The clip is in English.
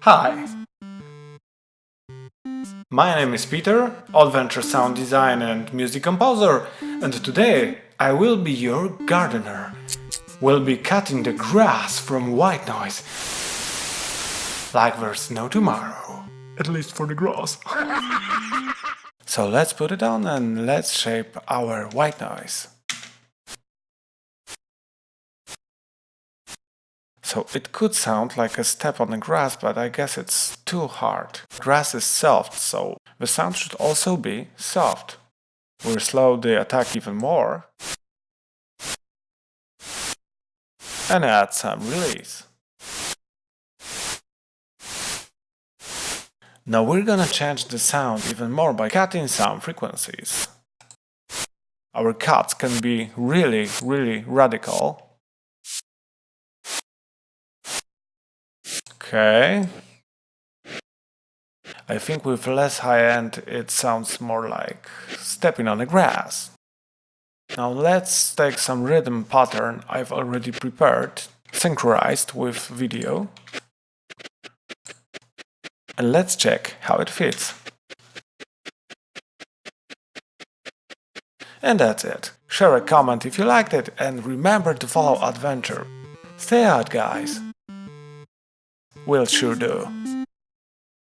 Hi, my name is Peter, Oddventure sound design and music composer, and today I will be your gardener. We'll be cutting the grass from white noise, like there's no tomorrow, at least for the grass. So let's put it on and let's shape our white noise. So it could sound like a step on the grass, but I guess it's too hard. Grass is soft, so the sound should also be soft. We'll slow the attack even more and add some release. Now we're gonna change the sound even more by cutting some frequencies. Our cuts can be really radical. Okay. I think with less high end it sounds more like stepping on the grass. Now let's take some rhythm pattern I've already prepared, synchronized with video, and let's check how it fits. And that's it. Share a comment if you liked it and remember to follow Oddventure. Stay out, guys. We'll sure do.